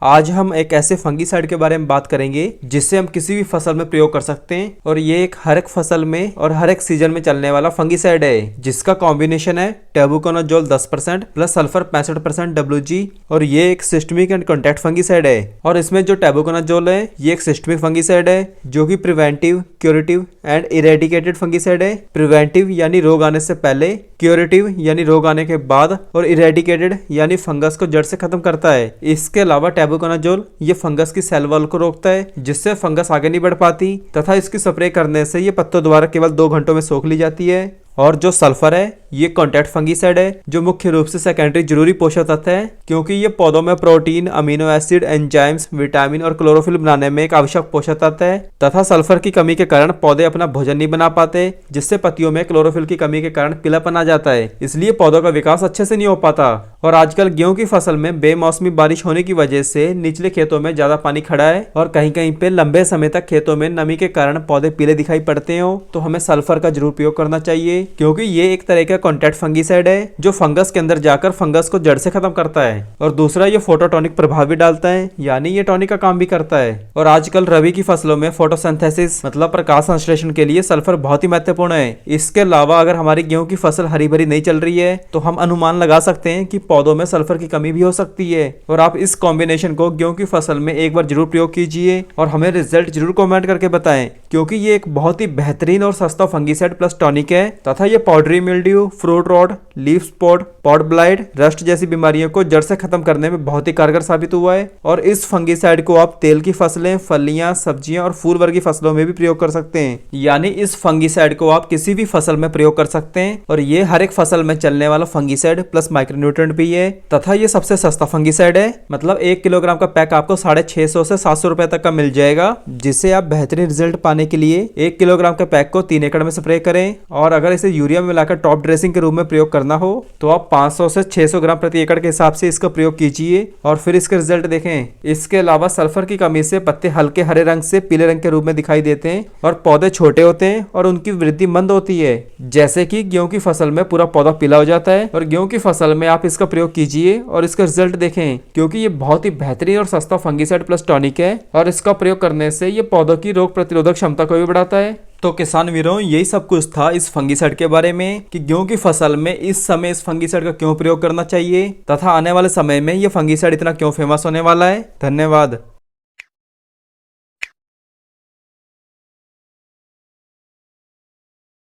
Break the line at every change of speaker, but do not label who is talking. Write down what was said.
आज हम एक ऐसे फंगीसाइड के बारे में बात करेंगे जिससे हम किसी भी फसल में प्रयोग कर सकते हैं और ये एक हर एक फसल में और हर एक सीजन में चलने वाला फंगीसाइड है जिसका कॉम्बिनेशन है टेबुकोनाजोल 10% प्लस सल्फर 65% WG और ये एक सिस्टमिक एंड कॉन्टैक्ट फंगीसाइड है। और इसमें जो टेबुकोनाजोल है ये एक सिस्टमिक फंगीसाइड है जो कि preventive, curative and eradicated fungicide है। प्रिवेंटिव यानी रोग आने से पहले, क्यूरेटिव यानी रोग आने के बाद और इरेडिकेटेड यानी फंगस को जड़ से खत्म करता है। इसके अलावा टेबुकोनाजोल ये फंगस की सेल वॉल को रोकता है जिससे फंगस आगे नहीं बढ़ पाती तथा इसकी स्प्रे करने से ये पत्तों द्वारा केवल 2 घंटों में सोख ली जाती है। और जो सल्फर है ये कॉन्टैक्ट फंगीसाइड है जो मुख्य रूप से सेकेंडरी जरूरी पोषक तत्व है क्योंकि ये पौधों में protein, amino acid, enzymes, vitamin और क्लोरोफिल बनाने में एक आवश्यक पोषक तत्व है तथा सल्फर की कमी के कारण पौधे अपना भोजन नहीं बना पाते जिससे पत्तियों में क्लोरोफिल की कमी के कारण पीलापन आ जाता है, इसलिए पौधों का विकास अच्छे से नहीं हो पाता। और आजकल गेहूं की फसल में बेमौसमी बारिश होने की वजह से निचले खेतों में ज्यादा पानी खड़ा है और कहीं कहीं पे लंबे समय तक खेतों में नमी के कारण पौधे पीले दिखाई पड़ते हो तो हमें सल्फर का जरूर प्रयोग करना चाहिए क्योंकि ये एक तरह का कॉन्टैक्ट फंगीसाइड है जो फंगस के अंदर जाकर फंगस को जड़ से खत्म करता है। और दूसरा ये फोटोटॉनिक प्रभाव भी डालता है यानी ये टॉनिक का काम भी करता है। और आजकल रबी की फसलों में फोटोसिंथेसिस मतलब प्रकाश संश्लेषण के लिए सल्फर बहुत ही महत्वपूर्ण है। इसके अलावा अगर हमारी गेहूं की फसल हरी भरी नहीं चल रही है तो हम अनुमान लगा सकते हैं कि पौधों में सल्फर की कमी भी हो सकती है। और आप इस कॉम्बिनेशन को गेहूं की फसल में एक बार जरूर प्रयोग कीजिए और हमें रिजल्ट जरूर कमेंट करके बताएं क्योंकि ये एक बहुत ही बेहतरीन और सस्ता फंगीसाइड प्लस टॉनिक है तथा ये powdery mildew, fruit rot, leaf spot, pod blight, rust जैसी बीमारियों को जड़ से खत्म करने में बहुत ही कारगर साबित हुआ है। और इस फंगीसाइड को आप तेल की फसलें, फलियां, सब्जियां और फूल वर्गीय फसलों में भी प्रयोग कर सकते हैं, यानी इस फंगीसाइड को आप किसी भी फसल में प्रयोग कर सकते हैं। और ये हर एक फसल में चलने वाला फंगीसाइड प्लस माइक्रोन्यूट्रिएंट भी है तथा ये सबसे सस्ता फंगीसाइड है। मतलब 1 किलोग्राम का पैक आपको 650 से 700 रुपए तक का मिल जाएगा जिससे आप बेहतरीन रिजल्ट पाने के लिए 1 किलोग्राम के पैक को 3 एकड़ में स्प्रे करें। और अगर इसे यूरिया में मिलाकर टॉप ड्रेसिंग के रूप में प्रयोग करना हो तो आप 500 से 600 ग्राम प्रति एकड़ के हिसाब से इसका प्रयोग कीजिए और फिर इसके रिजल्ट देखें। इसके अलावा सल्फर की कमी से पत्ते हल्के हरे रंग से पीले रंग के रूप में दिखाई देते हैं और पौधे छोटे होते हैं और उनकी वृद्धि मंद होती है, जैसे कि गेहूं की फसल में पूरा पौधा पीला हो जाता है। और गेहूं की फसल में आप इसका प्रयोग कीजिए और इसका रिजल्ट देखें क्योंकि ये बहुत ही बेहतरीन और सस्ता फंगीसाइड प्लस टॉनिक है और इसका प्रयोग करने से ये पौधों की रोग प्रतिरोधक क्षमता को भी बढ़ाता है। तो किसान वीरों, यही सब कुछ था इस फंगीसाइड के बारे में कि गेहूं की फसल में इस समय इस फंगीसाइड का क्यों प्रयोग करना चाहिए तथा आने वाले समय में ये फंगीसाइड इतना क्यों फेमस होने वाला है। धन्यवाद।